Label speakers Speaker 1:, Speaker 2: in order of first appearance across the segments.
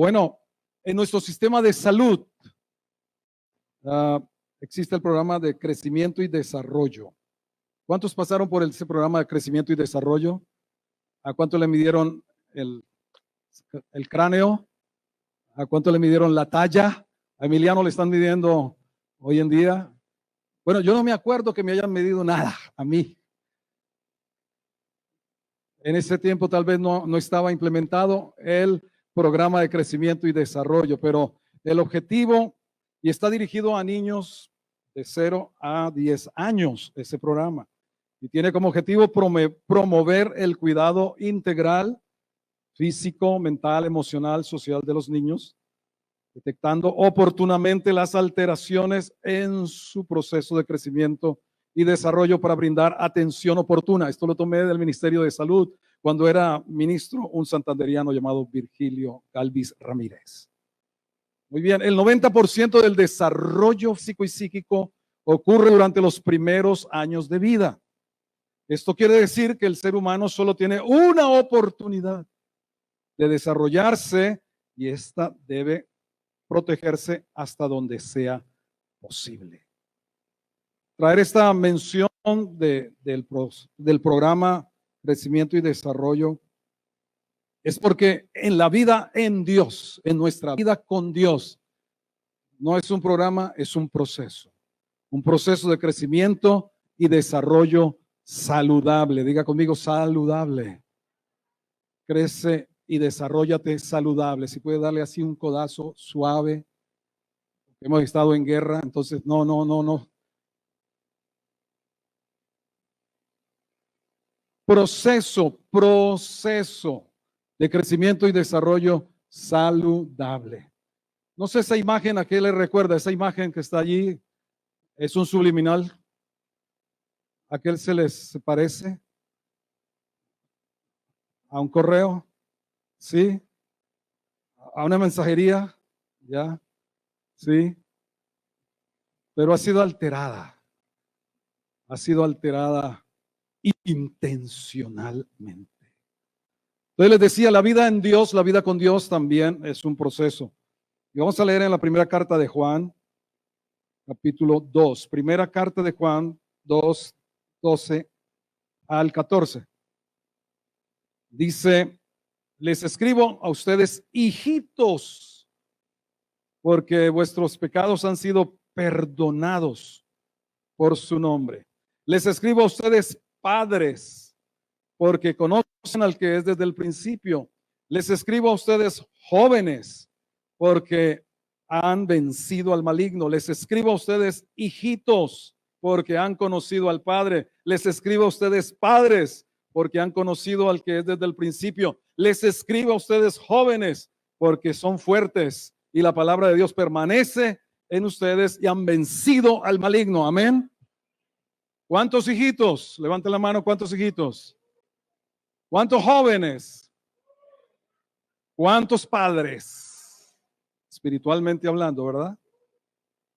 Speaker 1: Bueno, en nuestro sistema de salud existe el programa de crecimiento y desarrollo. ¿Cuántos pasaron por ese programa de crecimiento y desarrollo? ¿A cuánto le midieron el cráneo? ¿A cuánto le midieron la talla? A Emiliano le están midiendo hoy en día. Bueno, yo no me acuerdo que me hayan medido nada a mí. En ese tiempo tal vez no estaba implementado el programa de crecimiento y desarrollo, pero el objetivo, y está dirigido a niños de 0 a 10 años, ese programa, y tiene como objetivo promover el cuidado integral, físico, mental, emocional, social de los niños, detectando oportunamente las alteraciones en su proceso de crecimiento y desarrollo para brindar atención oportuna. Esto lo tomé del Ministerio de Salud cuando era ministro, un santanderiano llamado Virgilio Galvis Ramírez. Muy bien, el 90% del desarrollo físico y psíquico ocurre durante los primeros años de vida. Esto quiere decir que el ser humano solo tiene una oportunidad de desarrollarse y esta debe protegerse hasta donde sea posible. Traer esta mención del programa Crecimiento y Desarrollo es porque en la vida en Dios, en nuestra vida con Dios, no es un programa, es un proceso de crecimiento y desarrollo saludable. Diga conmigo, saludable. Crece y desarróllate saludable. Si puede darle así un codazo suave. Hemos estado en guerra, entonces no. Proceso de crecimiento y desarrollo saludable. No sé esa imagen a qué le recuerda, esa imagen que está allí, es un subliminal. ¿A qué se les parece? ¿A un correo? ¿Sí? ¿A una mensajería? ¿Ya? ¿Sí? Pero ha sido alterada intencionalmente. Entonces les decía, la vida en Dios, la vida con Dios también es un proceso. Y vamos a leer en la primera carta de Juan, capítulo 2. Primera carta de Juan 2, 12 al 14. Dice, les escribo a ustedes, hijitos, porque vuestros pecados han sido perdonados por su nombre. Les escribo a ustedes, padres, porque conocen al que es desde el principio. Les escribo a ustedes, jóvenes, porque han vencido al maligno. Les escribo a ustedes, hijitos, porque han conocido al Padre. Les escribo a ustedes, padres, porque han conocido al que es desde el principio. Les escribo a ustedes, jóvenes, porque son fuertes y la palabra de Dios permanece en ustedes y han vencido al maligno. Amén. ¿Cuántos hijitos? Levanten la mano, ¿cuántos hijitos? ¿Cuántos jóvenes? ¿Cuántos padres? Espiritualmente hablando, ¿verdad?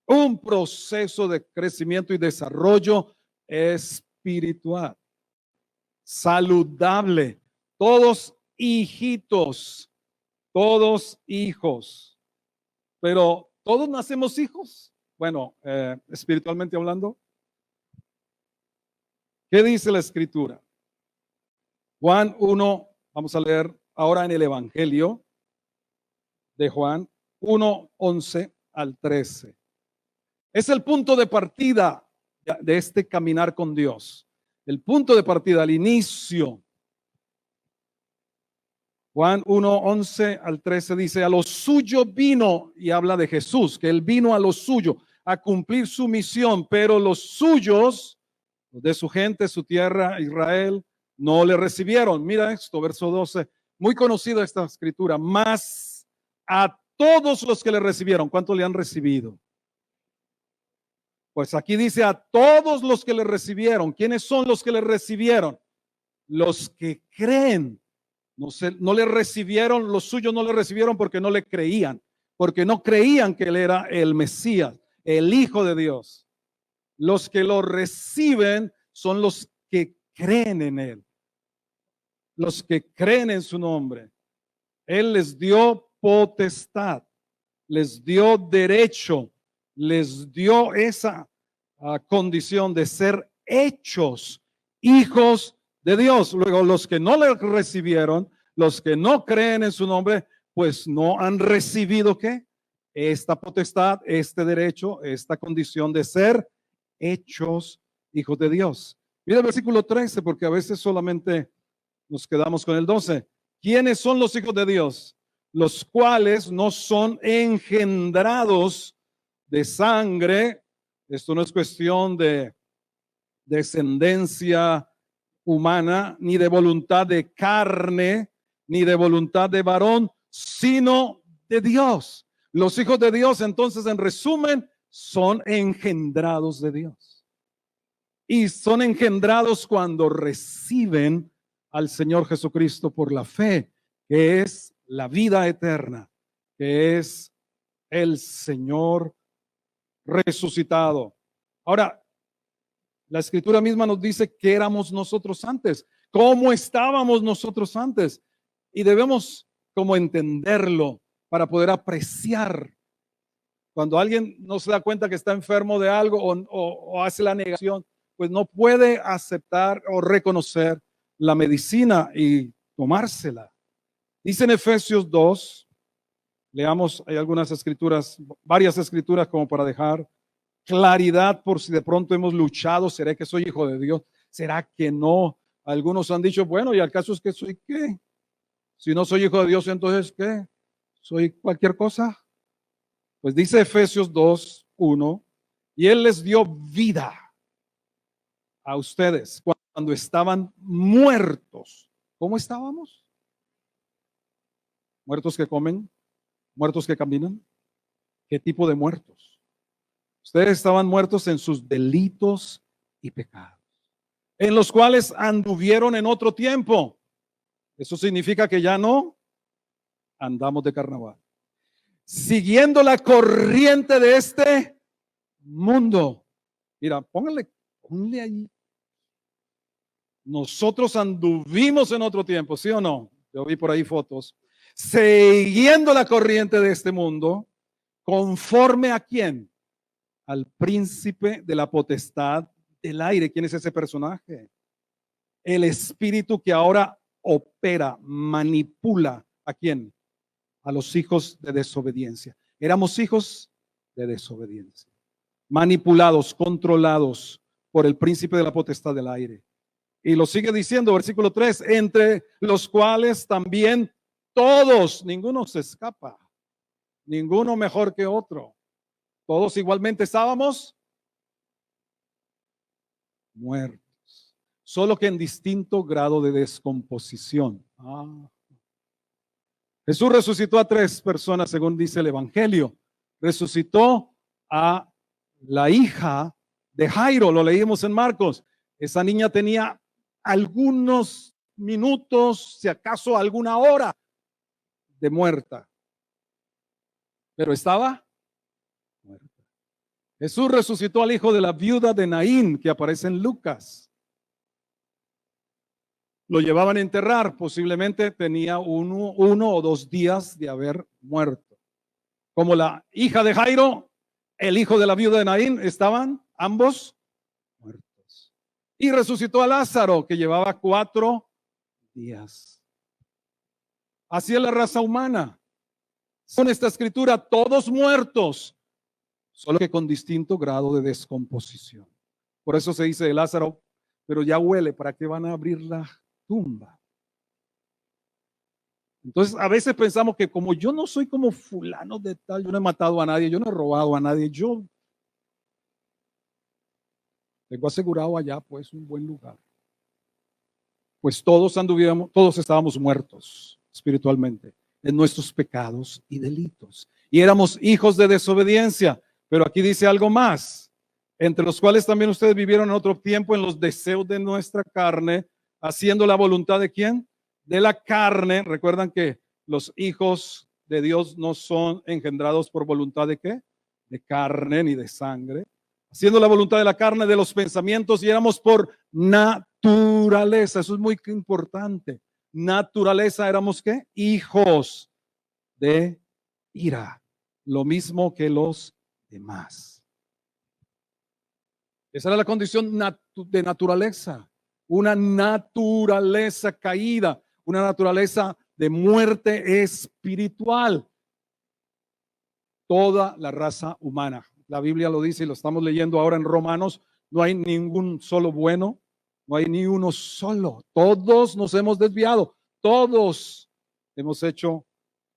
Speaker 1: Un proceso de crecimiento y desarrollo espiritual, saludable. Todos hijitos, todos hijos. Pero todos nacemos hijos. Bueno, espiritualmente hablando. ¿Qué dice la Escritura? Juan 1, vamos a leer ahora en el Evangelio de Juan 1, 11 al 13. Es el punto de partida de este caminar con Dios. El punto de partida, al inicio. Juan 1, 11 al 13 dice, a lo suyo vino, y habla de Jesús, que él vino a lo suyo, a cumplir su misión, pero los suyos, de su gente, su tierra, Israel, no le recibieron. Mira esto, verso 12, muy conocida esta escritura, mas a todos los que le recibieron, ¿cuántos le han recibido? Pues aquí dice a todos los que le recibieron. ¿Quiénes son los que le recibieron? Los que creen. No le recibieron, los suyos no le recibieron porque no le creían, porque no creían que él era el Mesías, el Hijo de Dios. Los que lo reciben son los que creen en él, los que creen en su nombre. Él les dio potestad, les dio derecho, les dio esa condición de ser hechos hijos de Dios. Luego, los que no le recibieron, los que no creen en su nombre, pues no han recibido ¿qué? Esta potestad, este derecho, esta condición de ser hechos hijos de Dios. Mira el versículo 13, porque a veces solamente nos quedamos con el 12. ¿Quiénes son los hijos de Dios? Los cuales no son engendrados de sangre. Esto no es cuestión de descendencia humana, ni de voluntad de carne, ni de voluntad de varón, sino de Dios. Los hijos de Dios, entonces, en resumen, son engendrados de Dios. Y son engendrados cuando reciben al Señor Jesucristo por la fe, que es la vida eterna, que es el Señor resucitado. Ahora, la Escritura misma nos dice que éramos nosotros antes, cómo estábamos nosotros antes, y debemos como entenderlo para poder apreciar. Cuando alguien no se da cuenta que está enfermo de algo o hace la negación, pues no puede aceptar o reconocer la medicina y tomársela. Dice en Efesios 2, leamos, hay algunas escrituras, varias escrituras como para dejar claridad por si de pronto hemos luchado. ¿Será que soy hijo de Dios? ¿Será que no? Algunos han dicho, bueno, y al caso es que soy ¿qué? Si no soy hijo de Dios, entonces ¿qué? ¿Soy cualquier cosa? Pues dice Efesios 2, 1, y Él les dio vida a ustedes cuando estaban muertos. ¿Cómo estábamos? ¿Muertos que comen? ¿Muertos que caminan? ¿Qué tipo de muertos? Ustedes estaban muertos en sus delitos y pecados, en los cuales anduvieron en otro tiempo. Eso significa que ya no andamos de carnaval, siguiendo la corriente de este mundo. Mira, póngale ahí. Nosotros anduvimos en otro tiempo, ¿sí o no? Yo vi por ahí fotos. Siguiendo la corriente de este mundo, conforme a quién? Al príncipe de la potestad del aire. ¿Quién es ese personaje? El espíritu que ahora opera, manipula. ¿A quién? A los hijos de desobediencia. Éramos hijos de desobediencia, manipulados, controlados por el príncipe de la potestad del aire. Y lo sigue diciendo, versículo 3, entre los cuales también todos, ninguno se escapa, ninguno mejor que otro. Todos igualmente estábamos muertos, solo que en distinto grado de descomposición. Jesús resucitó a 3 personas, según dice el Evangelio. Resucitó a la hija de Jairo, lo leímos en Marcos. Esa niña tenía algunos minutos, si acaso alguna hora de muerta, pero estaba muerta. Jesús resucitó al hijo de la viuda de Naín, que aparece en Lucas. Lo llevaban a enterrar, posiblemente tenía uno o 2 días de haber muerto. Como la hija de Jairo, el hijo de la viuda de Naín, estaban ambos muertos. Y resucitó a Lázaro, que llevaba 4 días. Así es la raza humana. Con esta escritura, todos muertos, solo que con distinto grado de descomposición. Por eso se dice de Lázaro, pero ya huele, ¿para qué van a abrir la tumba? Entonces a veces pensamos que como yo no soy como fulano de tal, yo no he matado a nadie, yo no he robado a nadie, yo tengo asegurado allá pues un buen lugar. Pues todos anduvimos, todos estábamos muertos espiritualmente en nuestros pecados y delitos, y éramos hijos de desobediencia. Pero aquí dice algo más, entre los cuales también ustedes vivieron en otro tiempo en los deseos de nuestra carne, haciendo la voluntad de ¿quién? De la carne. Recuerdan que los hijos de Dios no son engendrados por voluntad de ¿qué? De carne ni de sangre. Haciendo la voluntad de la carne, de los pensamientos, y éramos por naturaleza. Eso es muy importante. Naturaleza, éramos ¿qué? Hijos de ira, lo mismo que los demás. Esa era la condición de naturaleza, una naturaleza caída, una naturaleza de muerte espiritual. Toda la raza humana. La Biblia lo dice y lo estamos leyendo ahora en Romanos. No hay ningún solo bueno, no hay ni uno solo. Todos nos hemos desviado, todos hemos hecho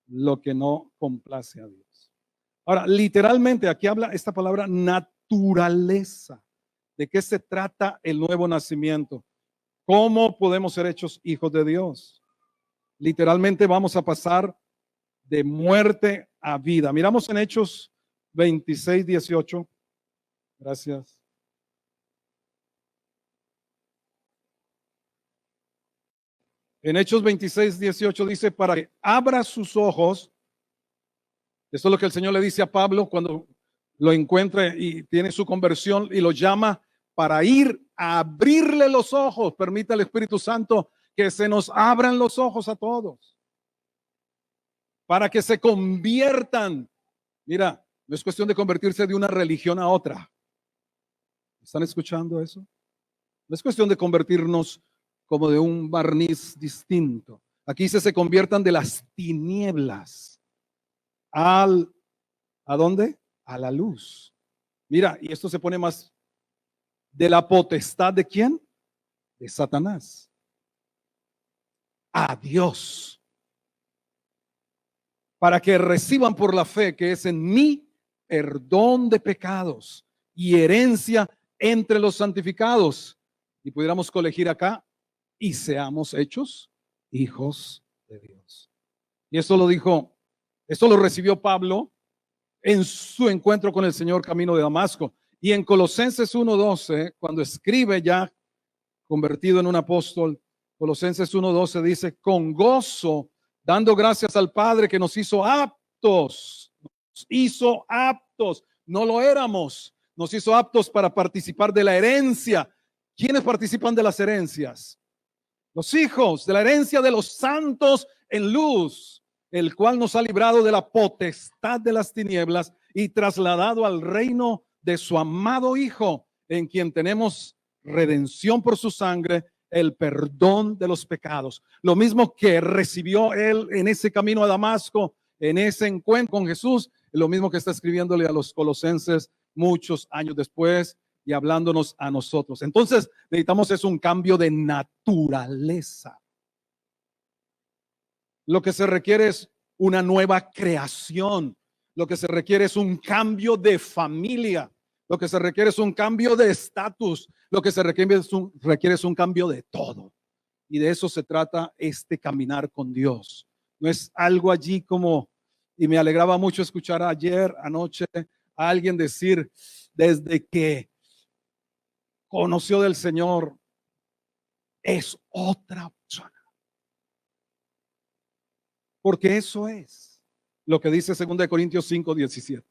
Speaker 1: lo que no complace a Dios. Ahora, literalmente aquí habla esta palabra naturaleza. ¿De qué se trata el nuevo nacimiento? ¿Cómo podemos ser hechos hijos de Dios? Literalmente vamos a pasar de muerte a vida. Miramos en Hechos 26, 18. Gracias. En Hechos 26, 18 dice, para que abra sus ojos. Eso es lo que el Señor le dice a Pablo cuando lo encuentre y tiene su conversión y lo llama para ir a abrirle los ojos. Permita al Espíritu Santo que se nos abran los ojos a todos, para que se conviertan. Mira, no es cuestión de convertirse de una religión a otra. ¿Están escuchando eso? No es cuestión de convertirnos como de un barniz distinto. Aquí se conviertan de las tinieblas ¿a dónde? A la luz. Mira, y esto se pone más de la potestad de ¿quién? De Satanás. A Dios. Para que reciban por la fe que es en mí perdón de pecados y herencia entre los santificados. Y pudiéramos colegir acá y seamos hechos hijos de Dios. Y esto lo dijo, esto lo recibió Pablo en su encuentro con el Señor camino de Damasco. Y en Colosenses 1:12, cuando escribe ya convertido en un apóstol, Colosenses 1:12 dice, con gozo, dando gracias al Padre que nos hizo aptos, no lo éramos, nos hizo aptos para participar de la herencia. ¿Quiénes participan de las herencias? Los hijos de la herencia de los santos en luz, el cual nos ha librado de la potestad de las tinieblas y trasladado al reino de su amado Hijo, en quien tenemos redención por su sangre, el perdón de los pecados. Lo mismo que recibió él en ese camino a Damasco, en ese encuentro con Jesús, lo mismo que está escribiéndole a los colosenses muchos años después y hablándonos a nosotros. Entonces necesitamos es un cambio de naturaleza. Lo que se requiere es una nueva creación. Lo que se requiere es un cambio de familia. Lo que se requiere es un cambio de estatus. Lo que se requiere es un cambio de todo. Y de eso se trata este caminar con Dios. No es algo allí como, y me alegraba mucho escuchar anoche, a alguien decir, desde que conoció del Señor, es otra persona. Porque eso es lo que dice 2 Corintios 5:17.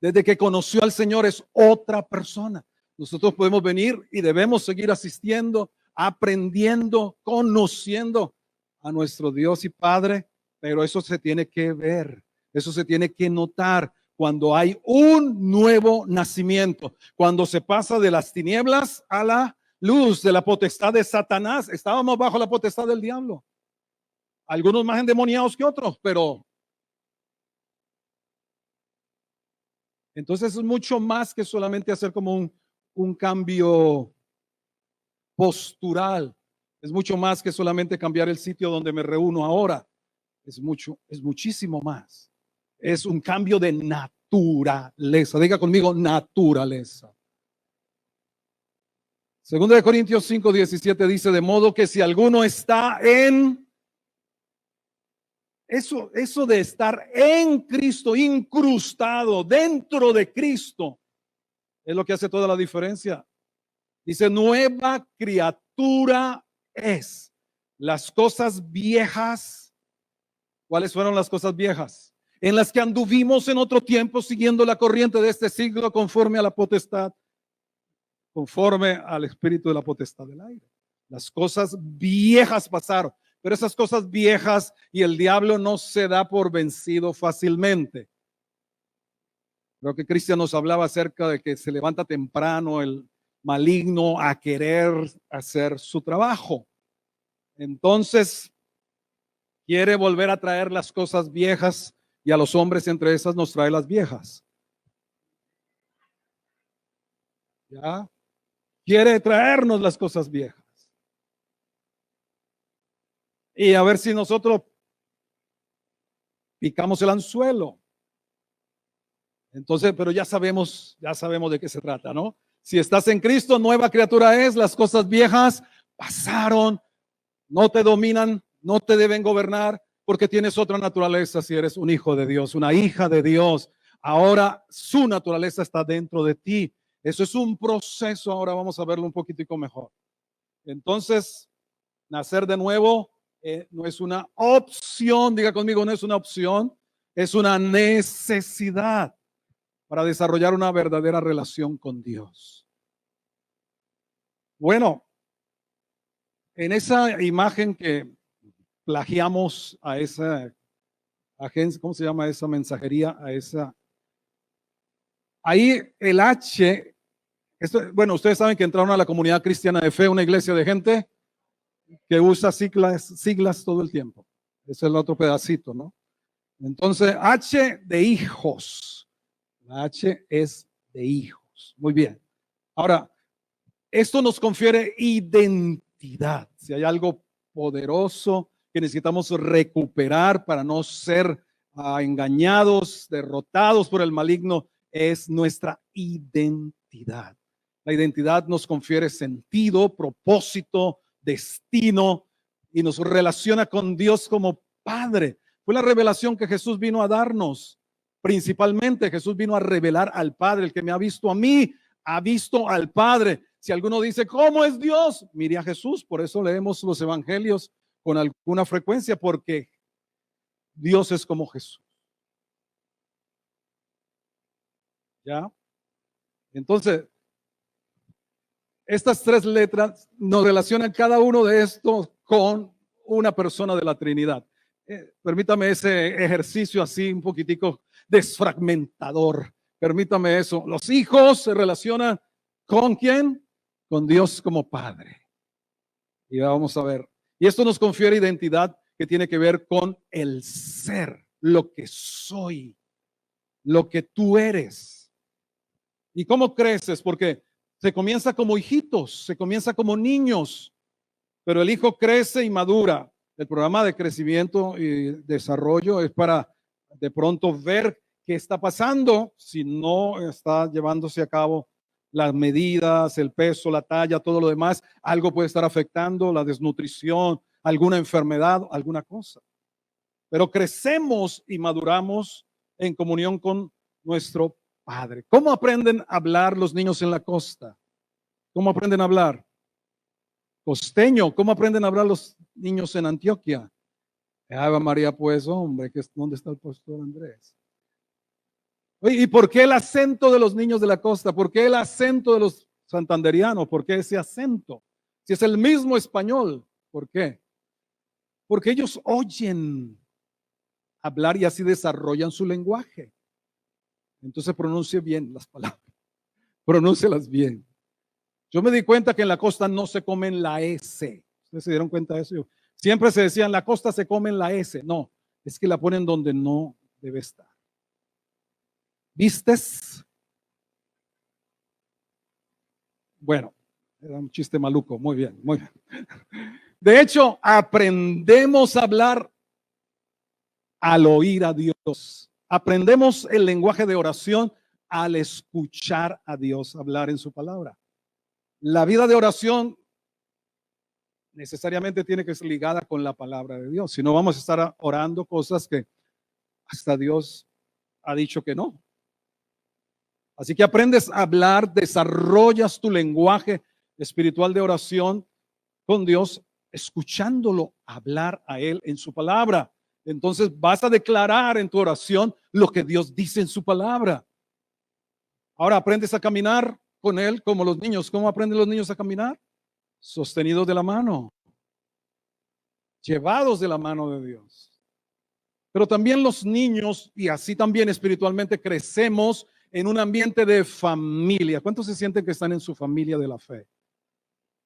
Speaker 1: Desde que conoció al Señor es otra persona. Nosotros podemos venir y debemos seguir asistiendo, aprendiendo, conociendo a nuestro Dios y Padre, pero eso se tiene que ver, eso se tiene que notar cuando hay un nuevo nacimiento, cuando se pasa de las tinieblas a la luz, de la potestad de Satanás. Estábamos bajo la potestad del diablo. Algunos más endemoniados que otros, pero entonces es mucho más que solamente hacer como un cambio postural. Es mucho más que solamente cambiar el sitio donde me reúno ahora. Es muchísimo más. Es un cambio de naturaleza. Diga conmigo, naturaleza. 2 Corintios 5:17 dice, de modo que si alguno está en eso de estar en Cristo, incrustado dentro de Cristo, es lo que hace toda la diferencia. Dice, nueva criatura es. Las cosas viejas, ¿cuáles fueron las cosas viejas? En las que anduvimos en otro tiempo siguiendo la corriente de este siglo conforme a la potestad, conforme al espíritu de la potestad del aire. Las cosas viejas pasaron. pero esas cosas viejas, y el diablo no se da por vencido fácilmente. Creo que Cristian nos hablaba acerca de que se levanta temprano el maligno a querer hacer su trabajo. Entonces, quiere volver a traer las cosas viejas, y a los hombres entre esas nos trae las viejas. ¿Ya? Quiere traernos las cosas viejas. Y a ver si nosotros picamos el anzuelo. Entonces, pero ya sabemos de qué se trata, ¿no? Si estás en Cristo, nueva criatura es, las cosas viejas pasaron, no te dominan, no te deben gobernar, porque tienes otra naturaleza si eres un hijo de Dios, una hija de Dios. Ahora su naturaleza está dentro de ti. Eso es un proceso, ahora vamos a verlo un poquitico mejor. Entonces, nacer de nuevo no es una opción, diga conmigo, no es una opción, es una necesidad para desarrollar una verdadera relación con Dios. Bueno, en esa imagen que plagiamos a esa agencia, ¿cómo se llama esa mensajería? Ahí el H, bueno, ustedes saben que entraron a la comunidad cristiana de fe, una iglesia de gente que usa siglas todo el tiempo. Ese es el otro pedacito, ¿no? Entonces, H de hijos. La H es de hijos. Muy bien. Ahora, esto nos confiere identidad. Si hay algo poderoso que necesitamos recuperar para no ser engañados, derrotados por el maligno, es nuestra identidad. La identidad nos confiere sentido, propósito, destino y nos relaciona con Dios como Padre. Fue la revelación que Jesús vino a darnos. Principalmente Jesús vino a revelar al Padre. El que me ha visto a mí, ha visto al Padre. Si alguno dice, ¿cómo es Dios? Mire a Jesús. Por eso leemos los evangelios con alguna frecuencia, porque Dios es como Jesús. ¿Ya? Entonces, estas tres letras nos relacionan cada uno de estos con una persona de la Trinidad. Permítame ese ejercicio así un poquitico desfragmentador. Permítame eso. Los hijos se relacionan ¿con quién? Con Dios como Padre. Y vamos a ver. Y esto nos confiere identidad que tiene que ver con el ser, lo que soy, lo que tú eres. ¿Y cómo creces? Porque se comienza como hijitos, se comienza como niños, pero el hijo crece y madura. El programa de crecimiento y desarrollo es para de pronto ver qué está pasando si no está llevándose a cabo las medidas, el peso, la talla, todo lo demás. Algo puede estar afectando, la desnutrición, alguna enfermedad, alguna cosa. Pero crecemos y maduramos en comunión con nuestro Padre. ¿Cómo aprenden a hablar los niños en la costa? ¿Cómo aprenden a hablar? Costeño. ¿Cómo aprenden a hablar los niños en Antioquia? Ave María, pues, hombre, ¿dónde está el pastor Andrés? Oye, ¿y por qué el acento de los niños de la costa? ¿Por qué el acento de los santanderianos? ¿Por qué ese acento? Si es el mismo español, ¿por qué? Porque ellos oyen hablar y así desarrollan su lenguaje. Entonces pronuncie bien las palabras, pronúncielas bien. Yo me di cuenta que en la costa no se comen la S. ¿Ustedes se dieron cuenta de eso? Siempre se decía, en la costa se comen la S. No, es que la ponen donde no debe estar. ¿Vistes? Bueno, era un chiste maluco. Muy bien, muy bien. De hecho, aprendemos a hablar al oír a Dios. Aprendemos el lenguaje de oración al escuchar a Dios hablar en su palabra. La vida de oración necesariamente tiene que ser ligada con la palabra de Dios. Si no, vamos a estar orando cosas que hasta Dios ha dicho que no. Así que aprendes a hablar, desarrollas tu lenguaje espiritual de oración con Dios, escuchándolo hablar a Él en su palabra. Entonces vas a declarar en tu oración lo que Dios dice en su palabra. Ahora aprendes a caminar con Él como los niños. ¿Cómo aprenden los niños a caminar? Sostenidos de la mano. llevados de la mano de Dios. Pero también los niños, y así también espiritualmente, crecemos en un ambiente de familia. ¿Cuántos se sienten que están en su familia de la fe?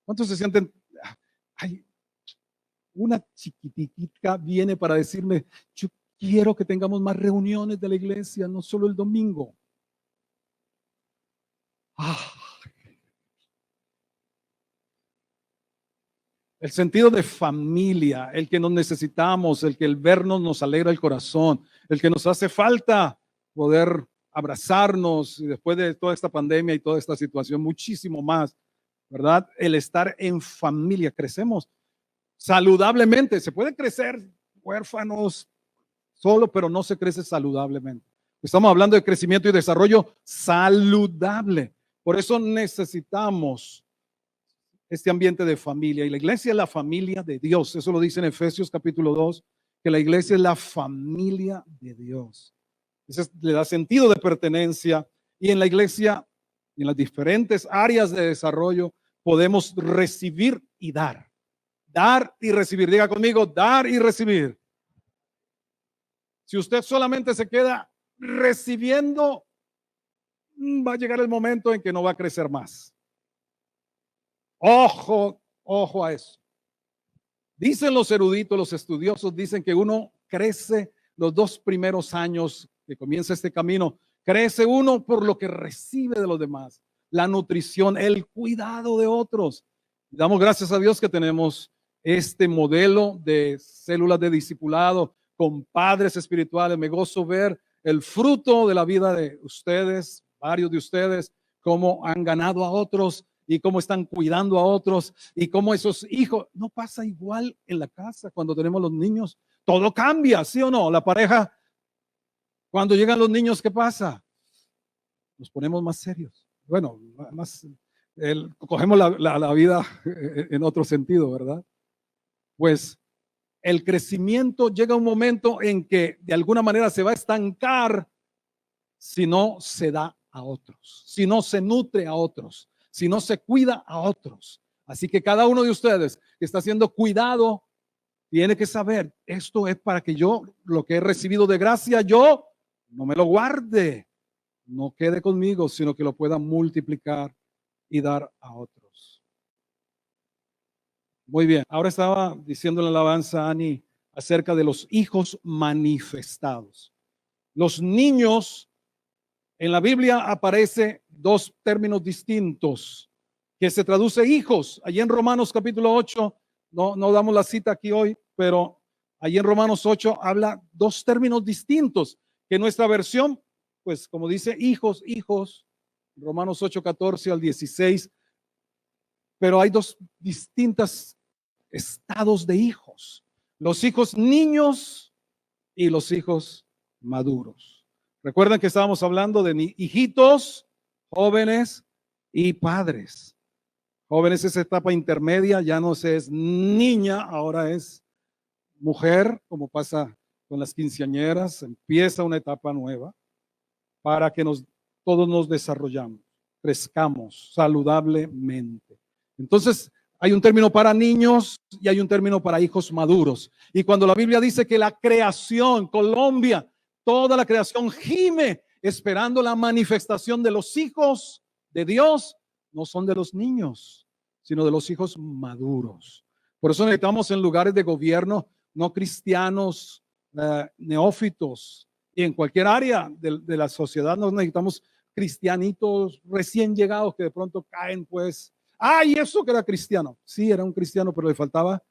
Speaker 1: ¿Cuántos se sienten? Ay, una chiquitita viene para decirme, yo quiero que tengamos más reuniones de la iglesia, no solo el domingo. El sentido de familia, el que nos necesitamos, el que el vernos nos alegra el corazón, el que nos hace falta poder abrazarnos y después de toda esta pandemia y toda esta situación, muchísimo más, ¿verdad? El estar en familia, crecemos saludablemente. Se puede crecer huérfanos solo, pero no se crece saludablemente. Estamos hablando de crecimiento y desarrollo saludable. Por eso necesitamos este ambiente de familia. Y la iglesia es la familia de Dios. Eso lo dice en Efesios capítulo 2, que la iglesia es la familia de Dios. Eso le da sentido de pertenencia. Y en la iglesia, en las diferentes áreas de desarrollo, podemos recibir y dar. Dar y recibir. Diga conmigo, dar y recibir. Si usted solamente se queda recibiendo, va a llegar el momento en que no va a crecer más. Ojo, ojo a eso. Dicen los eruditos, los estudiosos, dicen que uno crece los 2 primeros años que comienza este camino. Crece uno por lo que recibe de los demás. La nutrición, el cuidado de otros. Damos gracias a Dios que tenemos este modelo de células de discipulado con padres espirituales. Me gozo ver el fruto de la vida de ustedes, varios de ustedes, cómo han ganado a otros y cómo están cuidando a otros y cómo esos hijos, no pasa igual en la casa cuando tenemos los niños. Todo cambia, ¿sí o no? La pareja, cuando llegan los niños, ¿qué pasa? Nos ponemos más serios. Bueno, más, cogemos la vida en otro sentido, ¿verdad? Pues el crecimiento llega a un momento en que de alguna manera se va a estancar si no se da a otros, si no se nutre a otros, si no se cuida a otros. Así que cada uno de ustedes que está siendo cuidado tiene que saber, esto es para que yo, lo que he recibido de gracia, yo no me lo guarde, no quede conmigo, sino que lo pueda multiplicar y dar a otros. Muy bien, ahora estaba diciendo la alabanza a Ani acerca de los hijos manifestados. Los niños, en la Biblia aparece 2 términos distintos que se traduce hijos. Allí en Romanos capítulo 8, no damos la cita aquí hoy, pero allí en Romanos 8 habla 2 términos distintos que nuestra versión, pues como dice hijos, Romanos 8, 14 al 16, pero hay 2 distintas estados de hijos, los hijos niños y los hijos maduros. Recuerden que estábamos hablando de hijitos, jóvenes y padres. Jóvenes es etapa intermedia, ya no se es niña, ahora es mujer, como pasa con las quinceañeras, empieza una etapa nueva para que todos nos desarrollamos, crezcamos saludablemente. Entonces, hay un término para niños y hay un término para hijos maduros. Y cuando la Biblia dice que la creación, Colombia, toda la creación gime esperando la manifestación de los hijos de Dios, no son de los niños, sino de los hijos maduros. Por eso necesitamos en lugares de gobierno no cristianos, neófitos, y en cualquier área de la sociedad no necesitamos cristianitos recién llegados que de pronto caen pues. Y eso que era cristiano. Sí, era un cristiano, pero le faltaba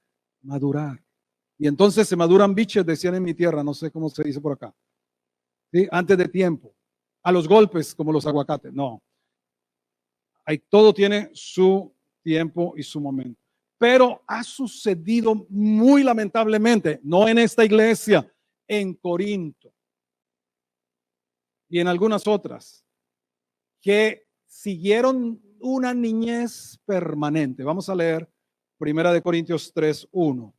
Speaker 1: madurar. Y entonces se maduran biches, decían en mi tierra, no sé cómo se dice por acá. ¿Sí? Antes de tiempo. A los golpes, como los aguacates. No. Todo tiene su tiempo y su momento. Pero ha sucedido muy lamentablemente, no en esta iglesia, en Corinto y en algunas otras, que siguieron una niñez permanente. Vamos a leer 1 Corintios 3:1.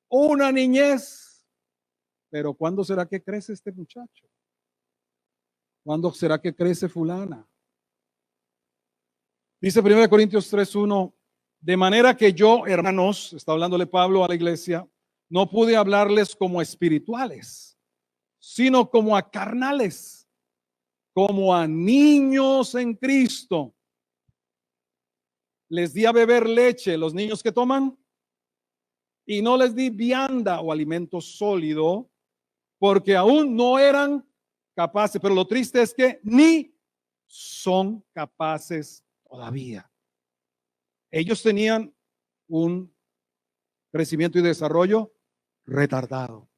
Speaker 1: Una niñez, pero ¿cuándo será que crece este muchacho? ¿Cuándo será que crece fulana? Dice 1 Corintios 3:1, de manera que yo, hermanos, está hablándole Pablo a la iglesia, No pude hablarles como espirituales, sino como a carnales, como a niños en Cristo. Les di a beber leche, los niños que toman, y no les di vianda o alimento sólido, porque aún no eran capaces. Pero lo triste es que ni son capaces todavía. Ellos tenían un crecimiento y desarrollo retardado.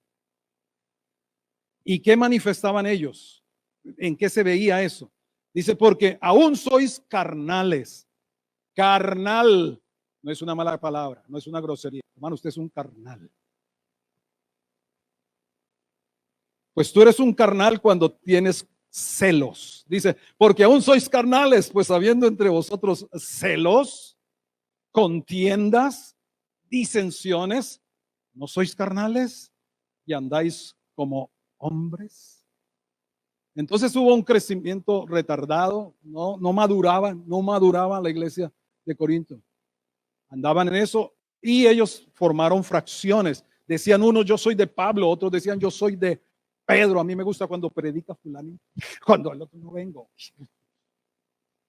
Speaker 1: ¿Y qué manifestaban ellos? ¿En qué se veía eso? Dice, porque aún sois carnales. Carnal no es una mala palabra, no es una grosería. Hermano, usted es un carnal. Pues tú eres un carnal cuando tienes celos. Dice, porque aún sois carnales, pues habiendo entre vosotros celos, contiendas, disensiones, ¿no sois carnales y andáis como hombres? Entonces hubo un crecimiento retardado, no maduraba la iglesia de Corinto. Andaban en eso y ellos formaron fracciones. Decían unos, yo soy de Pablo, otros decían, yo soy de Pedro. A mí me gusta cuando predica fulano, cuando el otro no vengo.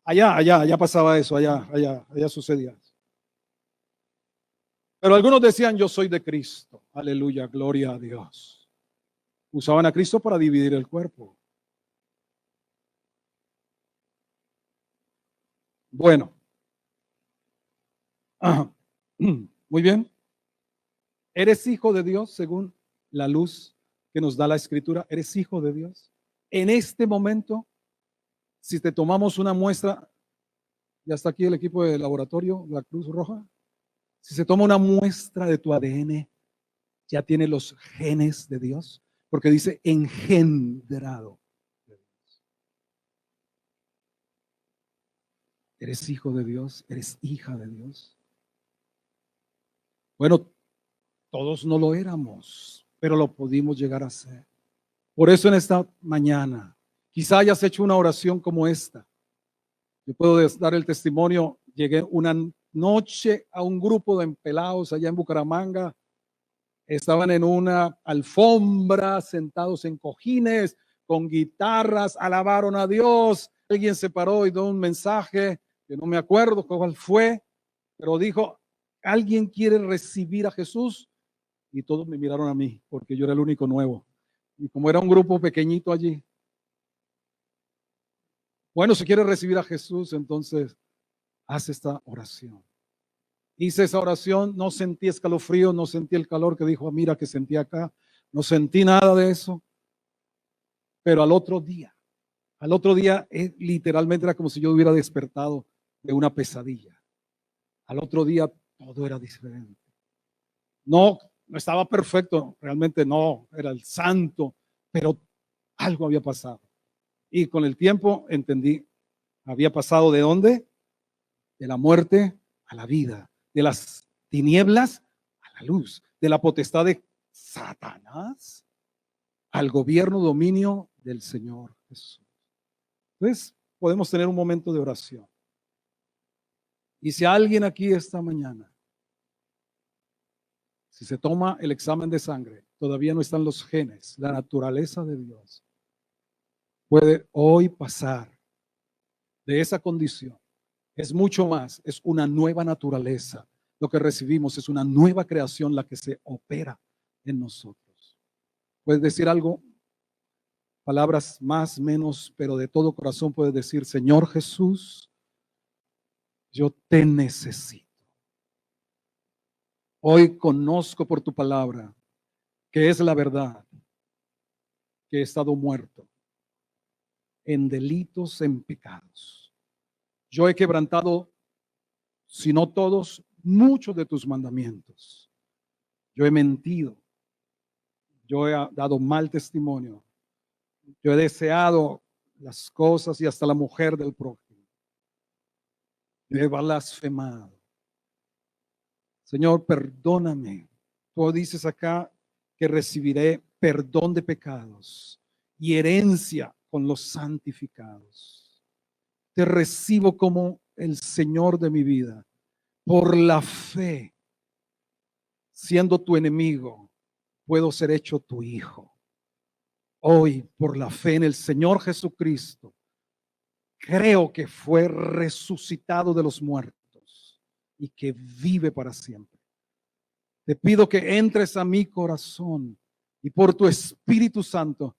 Speaker 1: Allá pasaba eso, allá sucedía. Pero algunos decían, yo soy de Cristo. Aleluya, gloria a Dios. Usaban a Cristo para dividir el cuerpo. Bueno. Muy bien. ¿Eres hijo de Dios según la luz que nos da la Escritura? ¿Eres hijo de Dios? En este momento, si te tomamos una muestra, ya está aquí el equipo de laboratorio, la Cruz Roja. Si se toma una muestra de tu ADN, ya tiene los genes de Dios, porque dice engendrado. ¿Eres hijo de Dios? ¿Eres hija de Dios? Bueno, todos no lo éramos, pero lo pudimos llegar a ser. Por eso en esta mañana, quizá hayas hecho una oración como esta. Yo puedo dar el testimonio. Llegué una noche a un grupo de empelados allá en Bucaramanga. Estaban en una alfombra, sentados en cojines, con guitarras, alabaron a Dios. Alguien se paró y dio un mensaje, que no me acuerdo cuál fue, pero dijo, ¿alguien quiere recibir a Jesús? Y todos me miraron a mí, porque yo era el único nuevo. Y como era un grupo pequeñito allí, bueno, si quieres recibir a Jesús, entonces haz esta oración. Hice esa oración, no sentí escalofrío, no sentí el calor que dijo, mira que sentí acá, no sentí nada de eso. Pero al otro día, literalmente era como si yo hubiera despertado de una pesadilla. Al otro día todo era diferente. No estaba perfecto, realmente no, era el santo, pero algo había pasado. Y con el tiempo entendí, había pasado ¿de dónde? De la muerte a la vida, de las tinieblas a la luz, de la potestad de Satanás al gobierno, dominio del Señor Jesús. Entonces, podemos tener un momento de oración. Y si alguien aquí esta mañana, si se toma el examen de sangre, todavía no están los genes, la naturaleza de Dios, puede hoy pasar de esa condición. Es mucho más, es una nueva naturaleza. Lo que recibimos es una nueva creación la que se opera en nosotros. Puedes decir algo, palabras más, menos, pero de todo corazón puedes decir, Señor Jesús, yo te necesito. Hoy conozco por tu palabra que es la verdad, que he estado muerto en delitos, en pecados. Yo he quebrantado, si no todos, muchos de tus mandamientos. Yo he mentido. Yo he dado mal testimonio. Yo he deseado las cosas y hasta la mujer del prójimo. Yo he blasfemado. Señor, perdóname. Tú dices acá que recibiré perdón de pecados y herencia con los santificados. Te recibo como el Señor de mi vida por la fe, siendo tu enemigo, puedo ser hecho tu hijo. Hoy, por la fe en el Señor Jesucristo, creo que fue resucitado de los muertos y que vive para siempre. Te pido que entres a mi corazón y por tu Espíritu Santo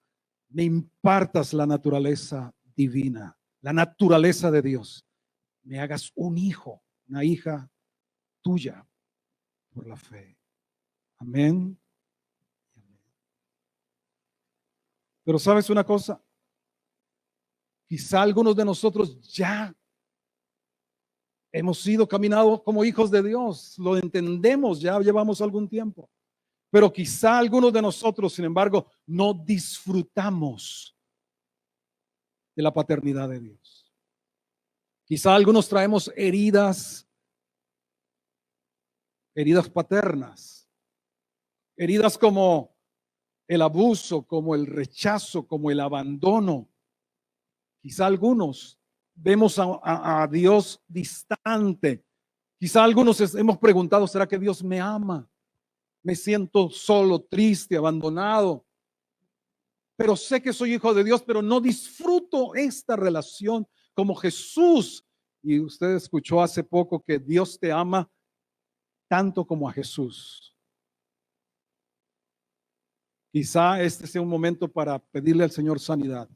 Speaker 1: me impartas la naturaleza divina, la naturaleza de Dios. Me hagas un hijo, una hija tuya por la fe. Amén. Pero ¿sabes una cosa? Quizá algunos de nosotros ya hemos sido caminados como hijos de Dios, lo entendemos, ya llevamos algún tiempo. Pero quizá algunos de nosotros, sin embargo, no disfrutamos de la paternidad de Dios. Quizá algunos traemos heridas paternas, heridas como el abuso, como el rechazo, como el abandono. Quizá algunos vemos a Dios distante. Quizá algunos hemos preguntado, ¿será que Dios me ama? Me siento solo, triste, abandonado. Pero sé que soy hijo de Dios, pero no disfruto esta relación como Jesús. Y usted escuchó hace poco que Dios te ama tanto como a Jesús. Quizá este sea un momento para pedirle al Señor sanidad.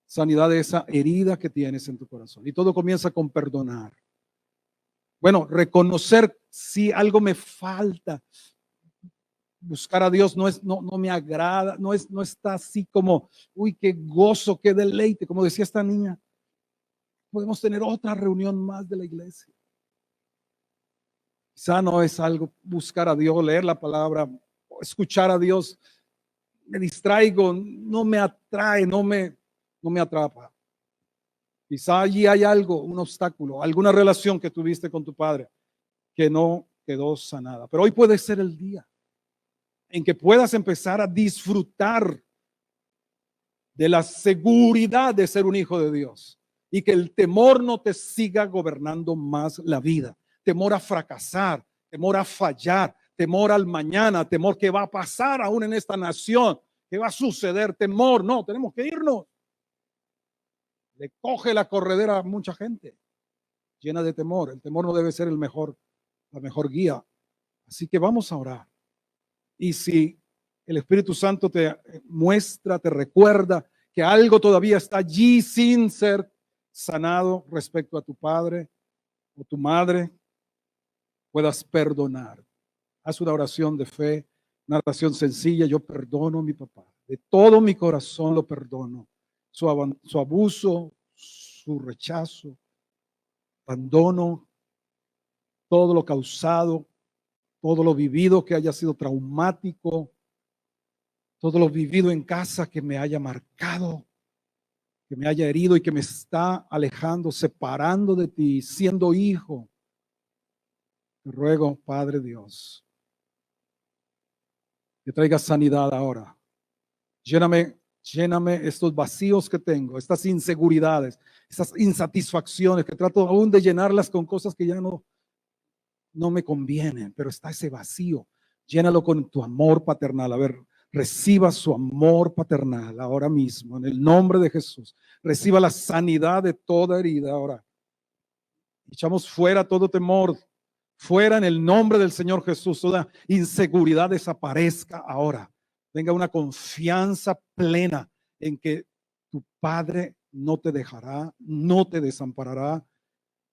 Speaker 1: Sanidad de esa herida que tienes en tu corazón. Y todo comienza con perdonar. Bueno, reconocer si algo me falta. Buscar a Dios no me agrada, no está así como, uy, qué gozo, qué deleite, como decía esta niña. Podemos tener otra reunión más de la iglesia. Quizá no es algo buscar a Dios, leer la palabra, escuchar a Dios. Me distraigo, no me atrae, no me atrapa. Quizá allí hay algo, un obstáculo, alguna relación que tuviste con tu padre que no quedó sanada. Pero hoy puede ser el día en que puedas empezar a disfrutar de la seguridad de ser un hijo de Dios y que el temor no te siga gobernando más la vida. Temor a fracasar, temor a fallar, temor al mañana, temor que va a pasar aún en esta nación, que va a suceder, temor. No, tenemos que irnos. Le coge la corredera a mucha gente llena de temor. El temor no debe ser la mejor guía. Así que vamos a orar. Y si el Espíritu Santo te muestra, te recuerda que algo todavía está allí sin ser sanado respecto a tu padre o tu madre, puedas perdonar. Haz una oración de fe, una oración sencilla. Yo perdono a mi papá. De todo mi corazón lo perdono. Su abuso, su rechazo, abandono, todo lo causado, todo lo vivido que haya sido traumático, todo lo vivido en casa que me haya marcado, que me haya herido y que me está alejando, separando de ti, siendo hijo. Te ruego, Padre Dios, que traiga sanidad ahora. Lléname estos vacíos que tengo, estas inseguridades, estas insatisfacciones que trato aún de llenarlas con cosas que ya no me convienen, pero está ese vacío. Llénalo con tu amor paternal. A ver, reciba su amor paternal ahora mismo, en el nombre de Jesús. Reciba la sanidad de toda herida ahora. Echamos fuera todo temor, fuera en el nombre del Señor Jesús. Toda inseguridad desaparezca ahora. Venga una confianza plena en que tu Padre no te dejará, no te desamparará,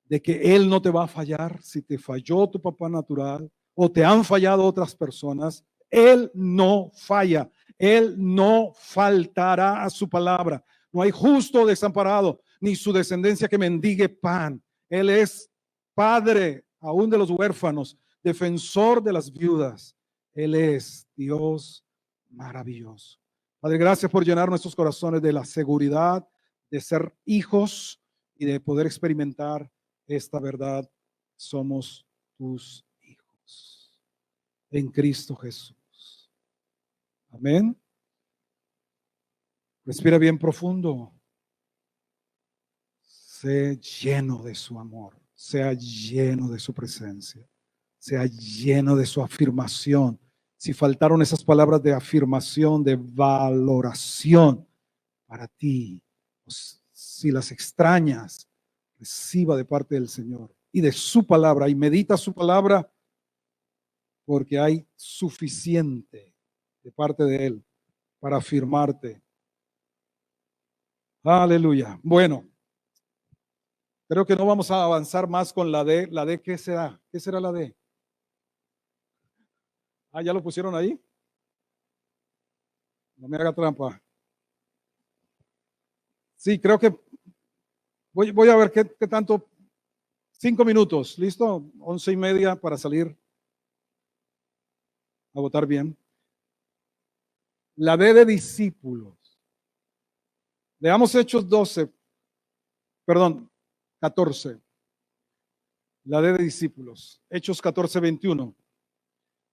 Speaker 1: de que Él no te va a fallar. Si te falló tu papá natural o te han fallado otras personas, Él no falla. Él no faltará a su palabra. No hay justo desamparado, ni su descendencia que mendigue pan. Él es Padre aún de los huérfanos, defensor de las viudas. Él es Dios maravilloso. Padre, gracias por llenar nuestros corazones de la seguridad de ser hijos y de poder experimentar esta verdad. Somos tus hijos en Cristo Jesús. Amén. Respira bien profundo. Sé lleno de su amor, sea lleno de su presencia, sea lleno de su afirmación, si faltaron esas palabras de afirmación, de valoración para ti, si las extrañas, reciba de parte del Señor y de su palabra y medita su palabra, porque hay suficiente de parte de Él para afirmarte. Aleluya. Bueno, creo que no vamos a avanzar más con la D. ¿La D qué será? ¿Qué será la D? Ah, ¿ya lo pusieron ahí? No me haga trampa. Sí, creo que voy a ver qué tanto. 5 minutos, ¿listo? 11:30 para salir a votar bien. La D de discípulos. Leamos Hechos 14. La D de discípulos. Hechos 14:21.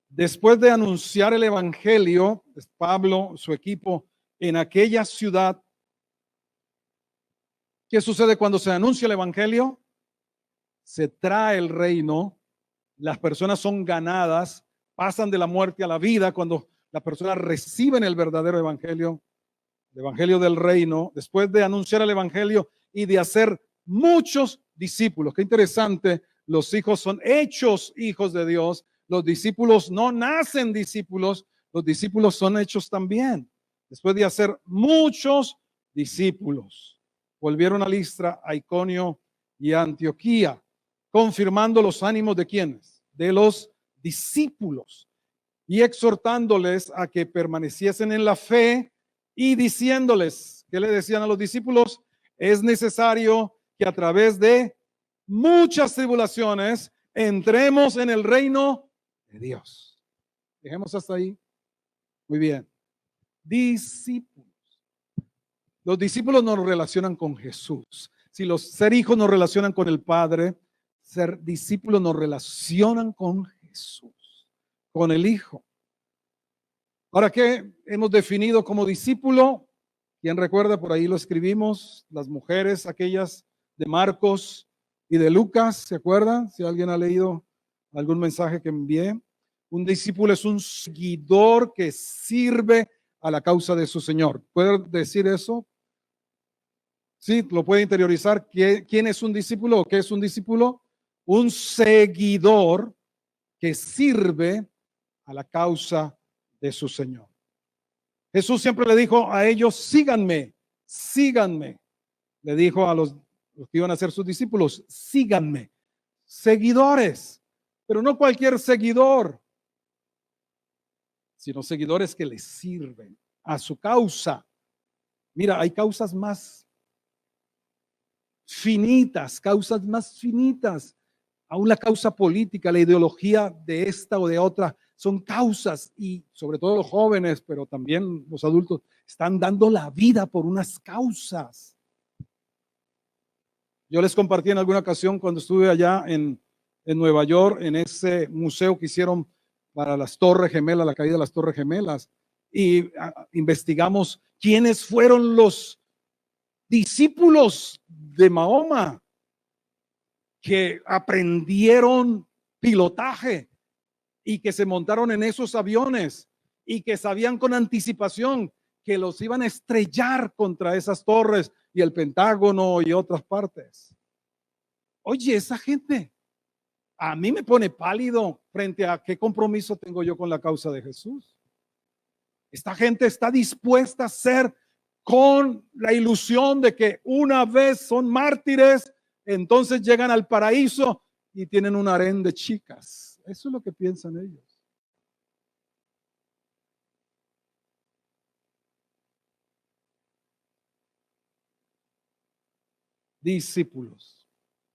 Speaker 1: Después de anunciar el evangelio, Pablo, su equipo, en aquella ciudad, ¿qué sucede cuando se anuncia el evangelio? Se trae el reino, las personas son ganadas, pasan de la muerte a la vida cuando las personas reciben el verdadero evangelio, el evangelio del reino, después de anunciar el evangelio y de hacer muchos discípulos. Qué interesante, los hijos son hechos hijos de Dios, los discípulos no nacen discípulos, los discípulos son hechos también. Después de hacer muchos discípulos, volvieron a Listra, a Iconio y a Antioquía, confirmando los ánimos de quienes, de los discípulos, y exhortándoles a que permaneciesen en la fe y diciéndoles, ¿qué le decían a los discípulos? Es necesario que a través de muchas tribulaciones entremos en el reino de Dios. Dejemos hasta ahí. Muy bien. Discípulos. Los discípulos nos relacionan con Jesús. Si los ser hijos nos relacionan con el Padre, ser discípulos nos relacionan con Jesús, con el Hijo. Ahora, ¿qué hemos definido como discípulo? ¿Quién recuerda? Por ahí lo escribimos, las mujeres, aquellas de Marcos y de Lucas, ¿se acuerdan? Si alguien ha leído algún mensaje que envié. Un discípulo es un seguidor que sirve a la causa de su Señor. ¿Puede decir eso? Sí, lo puede interiorizar. ¿Quién es un discípulo o qué es un discípulo? Un seguidor que sirve a la causa de su Señor. Jesús siempre le dijo a ellos, síganme, síganme. Le dijo a los que iban a ser sus discípulos, síganme. Seguidores, pero no cualquier seguidor, sino seguidores que le sirven a su causa. Mira, hay causas más finitas, aún la causa política, la ideología de esta o de otra, son causas, y sobre todo los jóvenes, pero también los adultos, están dando la vida por unas causas. Yo les compartí en alguna ocasión cuando estuve allá en Nueva York, en ese museo que hicieron para las Torres Gemelas, la caída de las Torres Gemelas, y investigamos quiénes fueron los discípulos de Mahoma que aprendieron pilotaje y que se montaron en esos aviones y que sabían con anticipación que los iban a estrellar contra esas torres y el Pentágono y otras partes. Oye, esa gente a mí me pone pálido frente a qué compromiso tengo yo con la causa de Jesús. Esta gente está dispuesta a ser con la ilusión de que una vez son mártires, entonces llegan al paraíso y tienen un harén de chicas. Eso es lo que piensan ellos. Discípulos,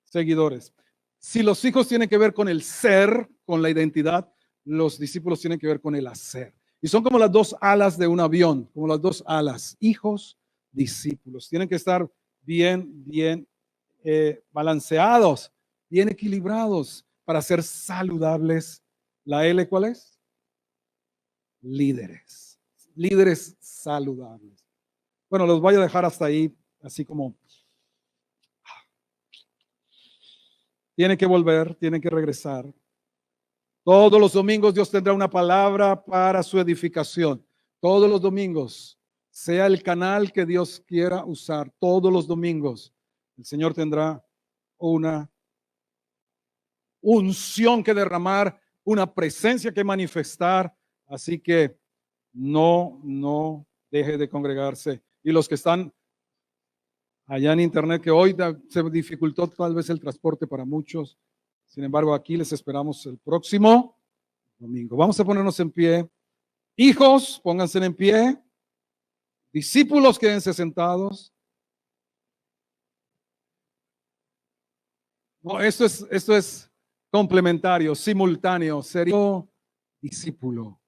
Speaker 1: seguidores. Si los hijos tienen que ver con el ser, con la identidad, los discípulos tienen que ver con el hacer. Y son como las dos alas de un avión, como las dos alas, hijos, discípulos. Tienen que estar bien balanceados, bien equilibrados para ser saludables. ¿La L cuál es? Líderes. Líderes saludables. Bueno, los voy a dejar hasta ahí, así como tienen que volver, tienen que regresar. Todos los domingos Dios tendrá una palabra para su edificación. Todos los domingos, sea el canal que Dios quiera usar, todos los domingos el Señor tendrá una unción que derramar, una presencia que manifestar. Así que no deje de congregarse. Y los que están allá en internet, que hoy se dificultó tal vez el transporte para muchos. Sin embargo, aquí les esperamos el próximo domingo. Vamos a ponernos en pie. Hijos, pónganse en pie. Discípulos, quédense sentados. No, esto es complementario, simultáneo. Serio discípulo.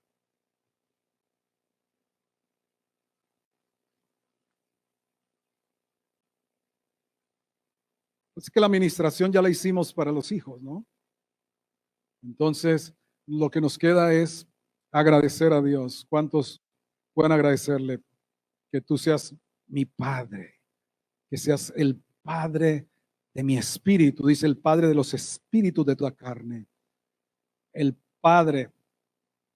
Speaker 1: Es que la administración ya la hicimos para los hijos, ¿no? Entonces, lo que nos queda es agradecer a Dios. ¿Cuántos pueden agradecerle que tú seas mi Padre? Que seas el Padre de mi espíritu, dice el Padre de los espíritus de tu carne. El Padre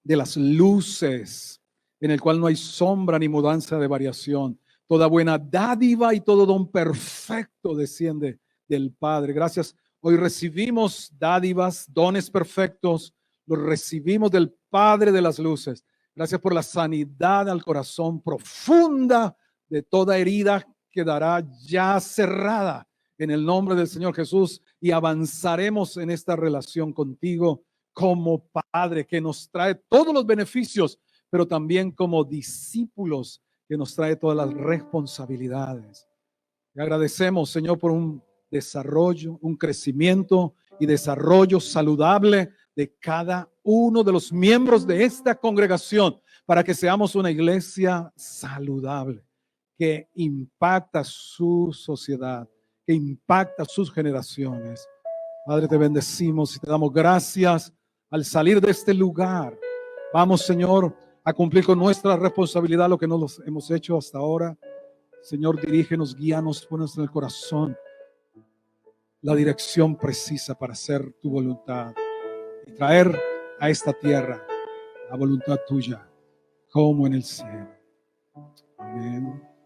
Speaker 1: de las luces, en el cual no hay sombra ni mudanza de variación. Toda buena dádiva y todo don perfecto desciende del Padre. Gracias. Hoy recibimos dádivas, dones perfectos, los recibimos del Padre de las luces. Gracias por la sanidad al corazón profunda de toda herida quedará ya cerrada en el nombre del Señor Jesús y avanzaremos en esta relación contigo como Padre que nos trae todos los beneficios, pero también como discípulos que nos trae todas las responsabilidades. Te agradecemos, Señor, por un desarrollo, un crecimiento y desarrollo saludable de cada uno de los miembros de esta congregación para que seamos una iglesia saludable que impacta su sociedad, que impacta sus generaciones. Padre, te bendecimos y te damos gracias al salir de este lugar. Vamos, Señor, a cumplir con nuestra responsabilidad lo que no los hemos hecho hasta ahora. Señor, dirígenos, guíanos, ponos en el corazón la dirección precisa para hacer tu voluntad y traer a esta tierra la voluntad tuya como en el cielo. Amén.